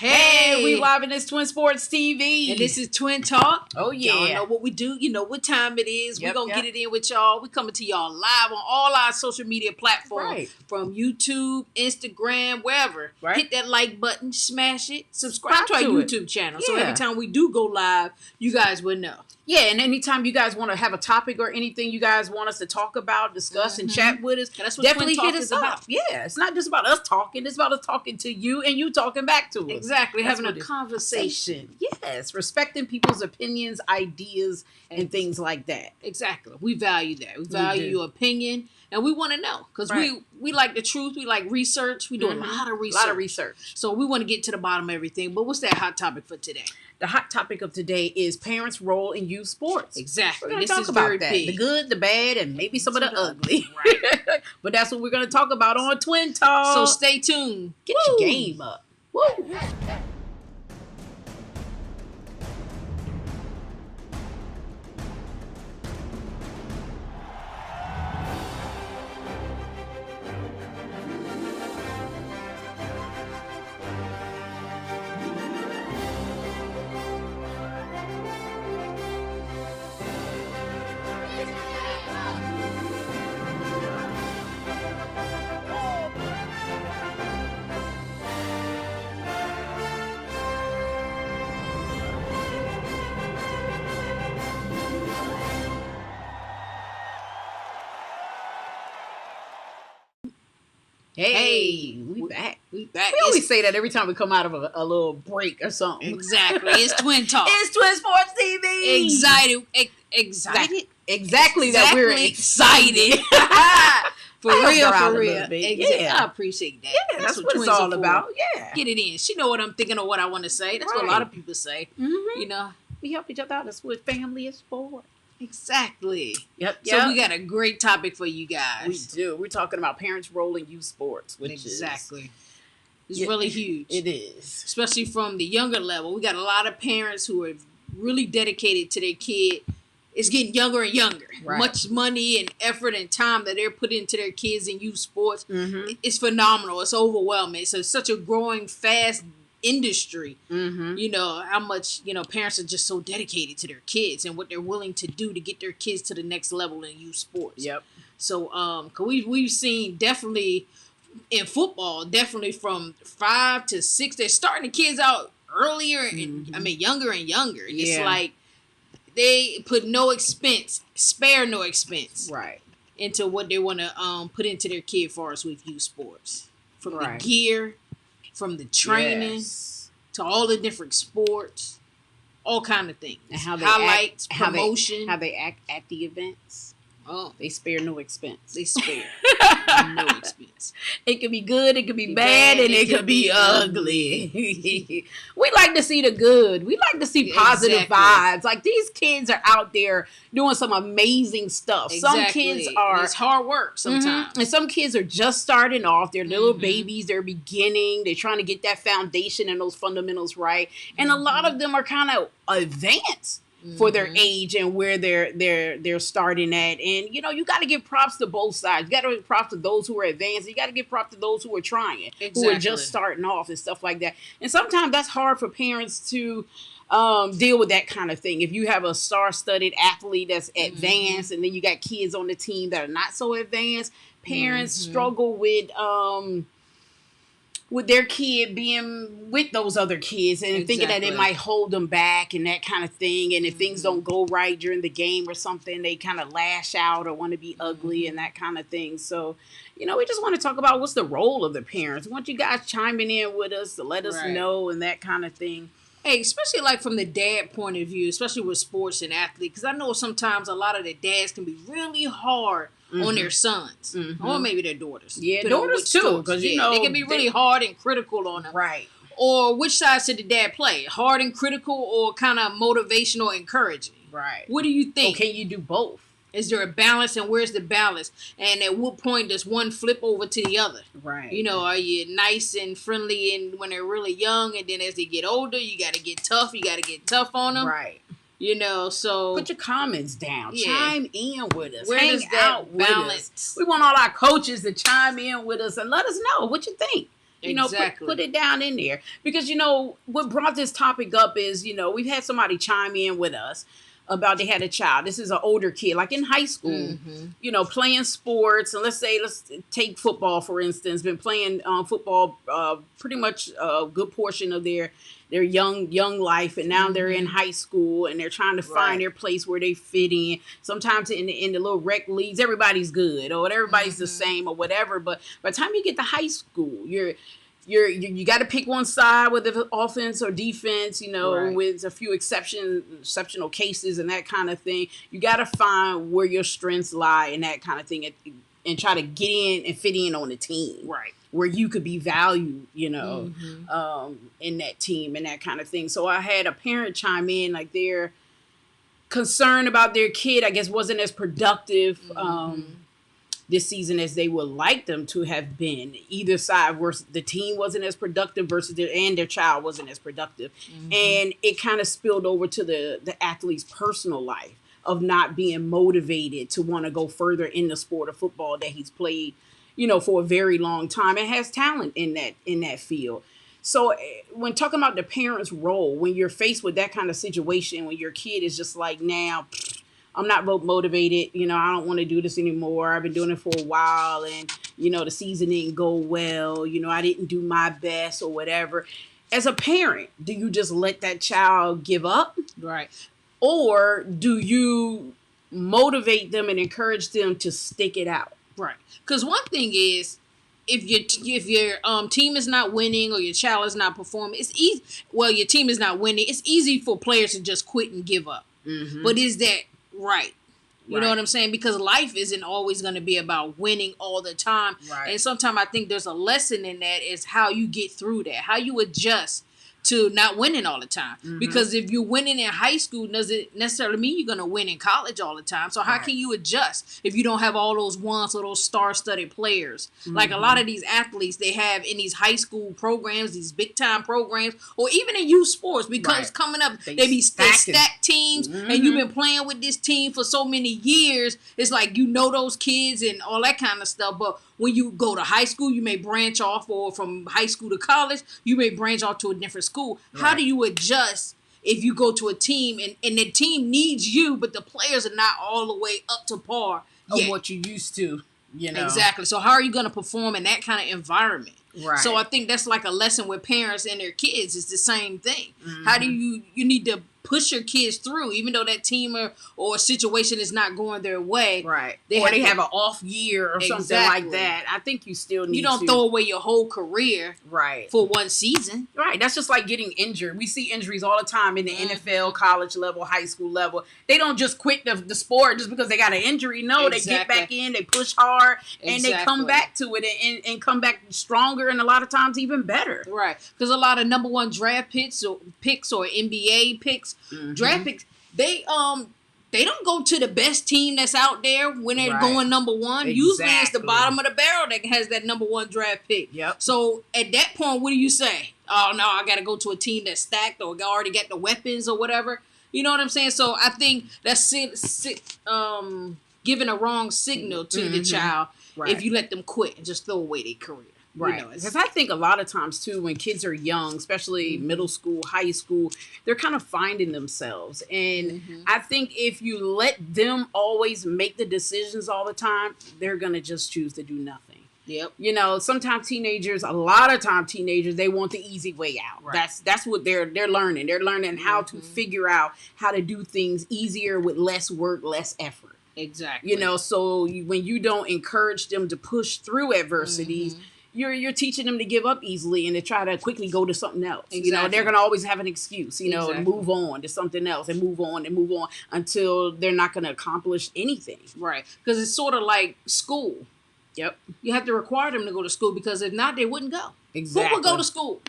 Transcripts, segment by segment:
Hey, we live in this Twin Sports TV. And this is Twin Talk. Oh, yeah. Y'all know what we do. You know what time it is. Yep, We're going to get it in with y'all. We're coming to y'all live on all our social media platforms. Right. From YouTube, Instagram, wherever. Right. Hit that like button, smash it, subscribe to our to YouTube channel. So Yeah. every time we do go live, you guys will know. Yeah, and anytime you guys want to have a topic or anything you guys want us to talk about, discuss, and chat with us, That's what definitely Twin Talk hit us is up. about. Yeah, it's not just about us talking. It's about us talking to you and you talking back to us. Exactly. That's Having what a it is. conversation. Yes, respecting people's opinions, ideas, and things like that. Exactly. We value that. We value do. your opinion. And we want to know. Because Right. we like the truth. We like research. We do a lot of research. A lot of research. So we want to get to the bottom of everything. But what's that hot topic for today? The hot topic of today is parents' role in youth sports. Exactly. We're going to This talk is about very that. big. The good, the bad, and maybe some of the ugly. Right. But that's what we're going to talk about on Twin Talk. So stay tuned. Get your game up. Woo. Hey, we back. We back. We always say that every time we come out of a little break or something. Exactly. It's Twin Talk. It's Twin Sports TV. Excited. Exactly that we're excited. For I helped real, her out for a real. little bit. Exactly. Yeah. I appreciate that. Yeah, that's what it's twins all are for. about. Yeah. Get it in. She know what I'm thinking or what I want to say. That's what a Right. lot of people say. Mm-hmm. You know? We help each other out. That's what family is for. Exactly. Yep. So we got a great topic for you guys. We do. We're talking about parents' role in youth sports, which Exactly. It's Yeah, really huge. It is. Especially from the younger level. We got a lot of parents who are really dedicated to their kid. It's getting younger and younger. Right. Much money and effort and time that they're putting into their kids in youth sports. Mm-hmm. It's phenomenal. It's overwhelming. It's such a growing, fast industry. Mm-hmm. You know, how much, parents are just so dedicated to their kids and what they're willing to do to get their kids to the next level in youth sports. Yep. So, cause we've seen definitely in football, definitely from 5 to 6, they're starting the kids out earlier and younger and younger. And it's Yeah. like they put spare no expense Right. into what they want to put into their kid for us with youth sports. From Right. the gear, from the training, Yes. to all the different sports, all kind of things. And how they highlights, act, promotion. how they act at the events. Oh, They spare no expense. they spare no expense. It could be good, it could be bad, and it could be ugly. We like to see the good. We like to see positive Exactly. vibes. Like, these kids are out there doing some amazing stuff. Some kids And are it's hard work sometimes. And some kids are just starting off. They're little babies. They're beginning. They're trying to get that foundation and those fundamentals right. And a lot of them are kind of advanced for their age and where they're starting at. And you got to give props to both sides. You got to give props to those who are advanced. You got to give props to those who are trying, who are just starting off and stuff like that. And sometimes that's hard for parents to deal with that kind of thing. If you have a star-studded athlete that's advanced, and then you got kids on the team that are not so advanced, parents struggle with their kid being with those other kids and thinking that it might hold them back and that kind of thing. And if things don't go right during the game or something, they kind of lash out or want to be ugly and that kind of thing. So, we just want to talk about what's the role of the parents. We want you guys chiming in with us to let us know and that kind of thing. Hey, especially like from the dad point of view, especially with sports and athletes, because I know sometimes a lot of the dads can be really hard on their sons or maybe their daughters. Yeah, depending on daughters which too, sports. because they can be really hard and critical on them. Right. Or which side should the dad play? Hard and critical or kind of motivational, encouraging? Right. What do you think? Or can you do both? Is there a balance, and where's the balance? And at what point does one flip over to the other? Right. Are you nice and friendly and when they're really young, and then as they get older, you got to get tough. You got to get tough on them. Right. So put your comments down. Yeah. Chime in with us. Where Hang does that out with balance? us. We want all our coaches to chime in with us and let us know what you think. You know, put it down in there. Because, you know, what brought this topic up is, you know, we've had somebody chime in with us about they had a child. This is an older kid, like in high school, you know, playing sports. And let's take football, for instance, been playing football pretty much a good portion of their young life. And now they're in high school and they're trying to find their place where they fit in. Sometimes in the little rec leagues, everybody's good or everybody's the same or whatever. But by the time you get to high school, you got to pick one side, whether it's offense or defense, you know, with a few exceptional cases and that kind of thing. You got to find where your strengths lie and that kind of thing, and try to get in and fit in on the team, where you could be valued, you know, in that team and that kind of thing. So I had a parent chime in, like they're concerned about their kid, I guess, wasn't as productive this season as they would like them to have been. Either side, versus the team wasn't as productive versus their child wasn't as productive. And it kind of spilled over to the athlete's personal life of not being motivated to want to go further in the sport of football that he's played, you know, for a very long time and has talent in that field. So when talking about the parent's role, when you're faced with that kind of situation, when your kid is just like, now, I'm not motivated, you know, I don't want to do this anymore. I've been doing it for a while and, you know, the season didn't go well. You know, I didn't do my best or whatever. As a parent, do you just let that child give up? Right. Or do you motivate them and encourage them to stick it out? Right. Because one thing is, if your team is not winning or your child is not performing, it's easy. Well, your team is not winning. It's easy for players to just quit and give up. But is that right? You know what I'm saying? Because life isn't always going to be about winning all the time. And sometimes I think there's a lesson in that is how you get through that, how you adjust to not winning all the time. Because if you're winning in high school, doesn't necessarily mean you're going to win in college all the time. So how can you adjust if you don't have all those ones or those star-studded players? Like a lot of these athletes, they have in these high school programs, these big-time programs, or even in youth sports, because coming up, they stack teams, and you've been playing with this team for so many years. It's like you know those kids and all that kind of stuff. But when you go to high school, you may branch off, or from high school to college, you may branch off to a different school. How do you adjust if you go to a team and the team needs you, but the players are not all the way up to par of what you used to, you know? Exactly. So how are you going to perform in that kind of environment? So I think that's like a lesson with parents and their kids. It's the same thing. How do you need to push your kids through, even though that team or situation is not going their way. They have an off year or something like that. I think you still need to. You don't throw away your whole career for one season. That's just like getting injured. We see injuries all the time in the NFL, college level, high school level. They don't just quit the sport just because they got an injury. No, they get back in, they push hard, and they come back to it and come back stronger, and a lot of times even better. Because a lot of number one draft picks or NBA picks, draft picks, they don't go to the best team that's out there when they're going number one. Usually it's the bottom of the barrel that has that number one draft pick. So at that point, what do you say? Oh, no, I got to go to a team that's stacked or already got the weapons or whatever. You know what I'm saying? So I think that's giving a wrong signal to the child if you let them quit and just throw away their career. Because I think a lot of times too, when kids are young, especially middle school, high school, they're kind of finding themselves. And I think if you let them always make the decisions all the time, they're going to just choose to do nothing. You know, sometimes a lot of time teenagers, they want the easy way out. That's what they're learning. They're learning how to figure out how to do things easier with less work, less effort. Exactly. You know, so when you don't encourage them to push through adversities, you're teaching them to give up easily and to try to quickly go to something else. You know, they're going to always have an excuse, you know, to move on to something else and move on until they're not going to accomplish anything. Because it's sort of like school. You have to require them to go to school, because if not, they wouldn't go. Who would go to school?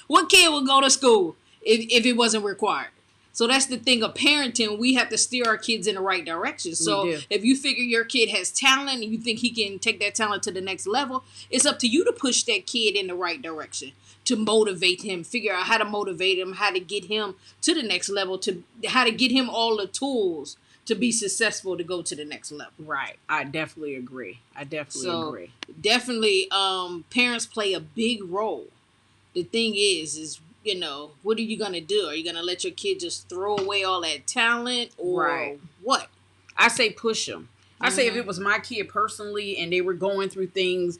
What kid would go to school if it wasn't required? So that's the thing of parenting. We have to steer our kids in the right direction. So if you figure your kid has talent and you think he can take that talent to the next level, it's up to you to push that kid in the right direction, to motivate him, figure out how to motivate him, how to get him to the next level, to how to get him all the tools to be successful to go to the next level. Right. I definitely agree. Definitely, parents play a big role. The thing is, what are you going to do? Are you going to let your kid just throw away all that talent or what? I say push them. I say if it was my kid personally and they were going through things,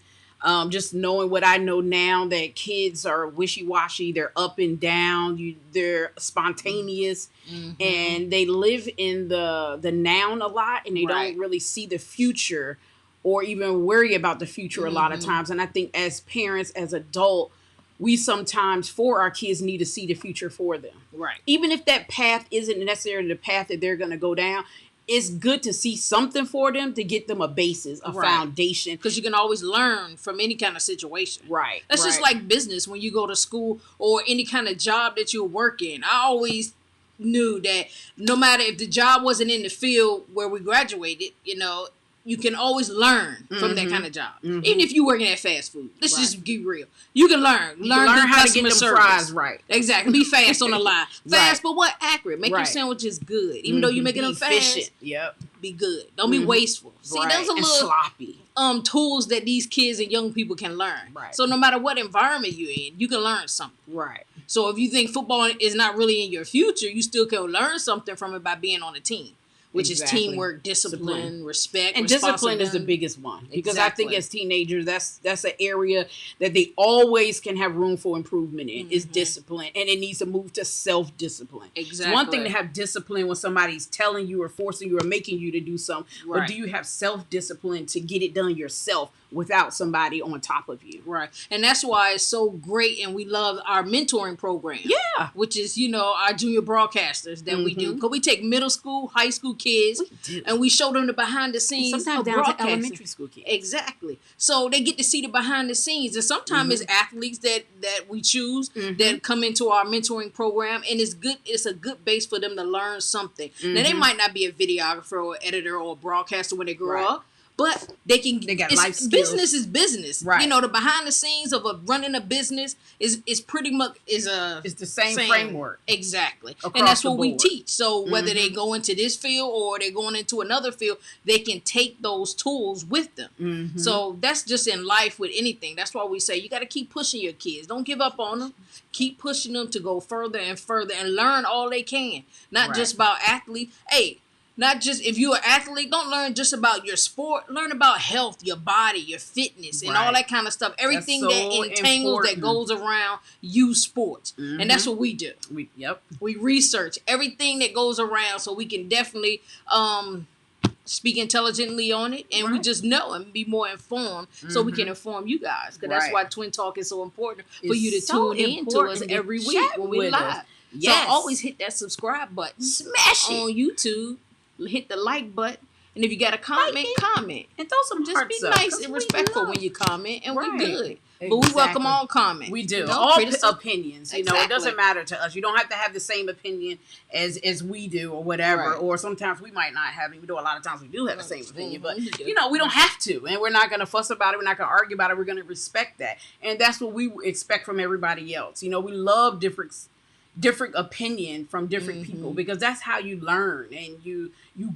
just knowing what I know now, that kids are wishy-washy, they're up and down, they're spontaneous, and they live in the now a lot, and they don't really see the future or even worry about the future a lot of times. And I think as parents, as adults, we sometimes for our kids need to see the future for them. Right. Even if that path isn't necessarily the path that they're going to go down, it's good to see something for them to get them a basis, a foundation. Because you can always learn from any kind of situation. Right. That's just like business when you go to school or any kind of job that you work in. I always knew that no matter if the job wasn't in the field where we graduated, you can always learn from that kind of job. Even if you're working at fast food. Let's just be real. You can learn. Learn how to get them fries right. Exactly. Be fast on the line. Fast, but what? Accurate. Make your sandwiches good. Even though you're making them fast. Yep. Be good. Don't be wasteful. See, those are little sloppy tools that these kids and young people can learn. Right. So no matter what environment you're in, you can learn something. Right. So if you think football is not really in your future, you still can learn something from it by being on a team. Which is teamwork, discipline, respect, and discipline is the biggest one because I think as teenagers, that's an area that they always can have room for improvement in is discipline, and it needs to move to self-discipline. Exactly. It's one thing to have discipline when somebody's telling you or forcing you or making you to do something, but do you have self-discipline to get it done yourself without somebody on top of you? Right, and that's why it's so great, and we love our mentoring program. Yeah, which is our junior broadcasters that we do because we take middle school, high school kids and we show them the behind the scenes. Sometimes down to elementary school kids. Exactly. So they get to see the behind the scenes, and sometimes it's athletes that we choose that come into our mentoring program, and it's good. It's a good base for them to learn something. Now they might not be a videographer or editor or a broadcaster when they grow up. But they got life skills. Business is business. Right. The behind the scenes of running a business is pretty much it's the same framework. Exactly. Across and that's the what we board. teach. So whether they go into this field or they're going into another field, they can take those tools with them. So that's just in life with anything. That's why we say you got to keep pushing your kids. Don't give up on them. Keep pushing them to go further and further and learn all they can. Not just about athletes. Hey, not just if you're an athlete, don't learn just about your sport. Learn about health, your body, your fitness, and all that kind of stuff. Everything that entangles, that goes around you sports. And that's what we do. We research everything that goes around so we can definitely speak intelligently on it. And we just know and be more informed so we can inform you guys. Because that's why Twin Talk is so important for you to tune in to us every week when we live. So always hit that subscribe button. Smash it. On YouTube. Hit the like button, and if you got a comment, comment. And throw some just hearts be up, nice and respectful when you comment, and we're good. Exactly. But we welcome all comments. We do. All opinions. It doesn't matter to us. You don't have to have the same opinion as we do or whatever. Or sometimes we might not have, even though a lot of times we do have the same opinion. But, we don't have to. And we're not going to fuss about it. We're not going to argue about it. We're going to respect that. And that's what we expect from everybody else. We love different opinion from different people because that's how you learn and you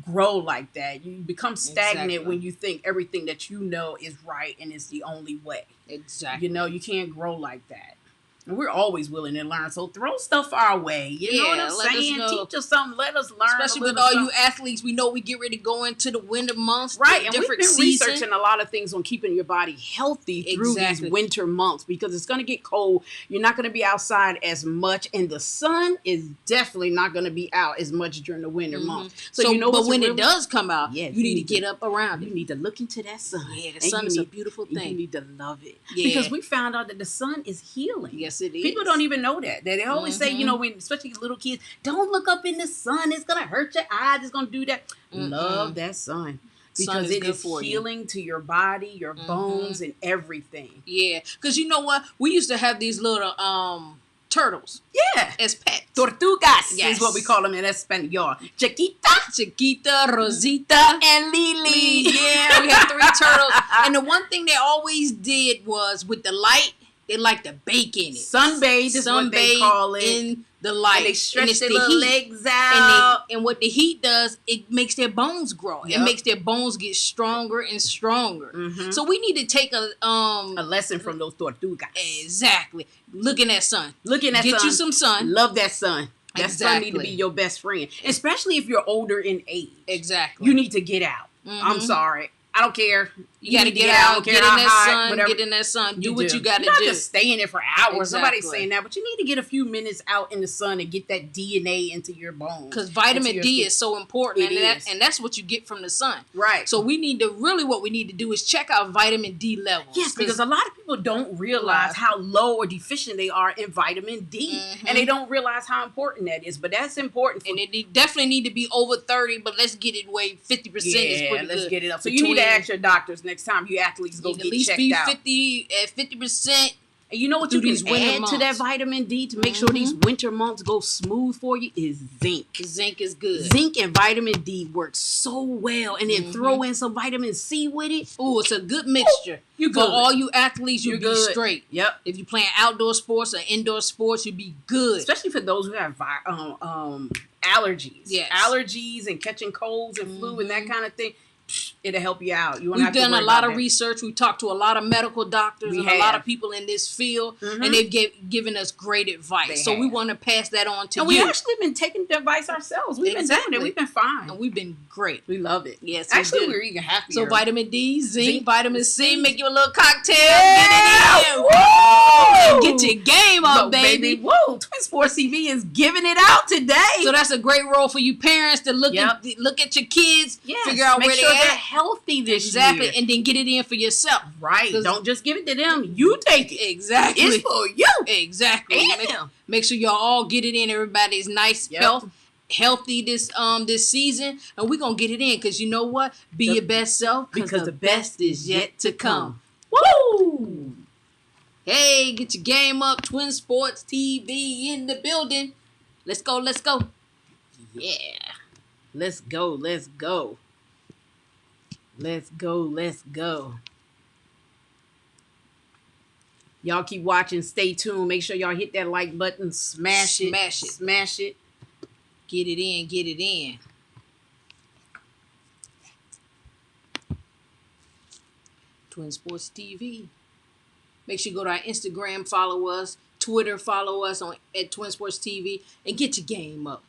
grow like that. You become stagnant when you think everything that you know is right and is the only way. Exactly. You can't grow like that. And we're always willing to learn. So throw stuff our way. You know what I'm saying? Teach us something. Let us learn. Especially with all you athletes. We know we get ready to go into the winter months. Right. And we've been researching a lot of things on keeping your body healthy through these winter months because it's going to get cold. You're not going to be outside as much. And the sun is definitely not going to be out as much during the winter months. So but when it does come out, you need to get up around it. You need to look into that sun. Yeah, the sun is a beautiful thing. You need to love it. Yeah. Because we found out that the sun is healing. Yes, it is. People don't even know that. They always say, when especially little kids, don't look up in the sun. It's going to hurt your eyes. It's going to do that. Love that sun. Because it is healing to your body, your bones, and everything. Yeah. Because you know what? We used to have these little turtles. Yeah. As pets. Tortugas is what we call them in Espanol. Chiquita, Rosita, and Lily. Yeah, we had 3 turtles. And the one thing they always did was with the light, They like to bake in it. Sunbathe is what they call it. In the light. And they stretch it's their the little heat. legs out. And what the heat does, it makes their bones grow. Yep. It makes their bones get stronger and stronger. Mm-hmm. So we need to take a lesson from those tortugas. Exactly. Look in that sun. Get you some sun. Love that sun. That sun need to be your best friend, especially if you're older in age. Exactly. You need to get out. Mm-hmm. I'm sorry. I don't care. You got to get out, get in that sun, get in that sun, do what you got to do. You're not just staying there for hours. Exactly. Nobody's saying that, but you need to get a few minutes out in the sun and get that DNA into your bones. Because vitamin D is so important, and that's what you get from the sun. Right. So we need to what we need to do is check our vitamin D levels. Yes, because a lot of people don't realize how low or deficient they are in vitamin D, and they don't realize how important that is. But that's important. And it definitely need to be over 30, but let's get it 50% is pretty good. Let's get it up. So you need to ask your doctors next time you athletes go get checked out. At least be 50%. And you know what you can add to that vitamin D to make sure these winter months go smooth for you is zinc. Zinc is good. Zinc and vitamin D work so well. And then throw in some vitamin C with it. Ooh, it's a good mixture. You good. For all you athletes, you'll be straight. Yep. If you're playing outdoor sports or indoor sports, you'll be good. Especially for those who have allergies. Yes. Allergies and catching colds and flu and that kind of thing. It'll help you out. We've done a lot of research. We talked to a lot of medical doctors and a lot of people in this field, and they've given us great advice. So we want to pass that on to you. And we actually been taking the advice ourselves. We've been doing it. We've been fine. And we've been great. We love it. Yes, actually, we're even happier. So vitamin D, zinc, vitamin C, make you a little cocktail. Yeah. Get it in. Woo! Get your game up, baby. Whoa, TwinSportsTV is giving it out today. So that's a great role for you parents to look at your kids, figure out where they're healthy this year. And then get it in for yourself. Right. Don't just give it to them. You take it. Exactly. It's for you. Exactly. Make sure y'all all get it in. Everybody's nice, healthy this season, and we're gonna get it in because you know what? Be your best self because the best is yet to come. Woo! Hey, get your game up. Twin Sports TV in the building. Let's go. Let's go. Yeah. Let's go. Let's go. Let's go. Let's go. Y'all keep watching. Stay tuned. Make sure y'all hit that like button. Smash it. Smash it. Get it in. Get it in. Twin Sports TV. Make sure you go to our Instagram, follow us, Twitter, follow us at Twin Sports TV, and get your game up.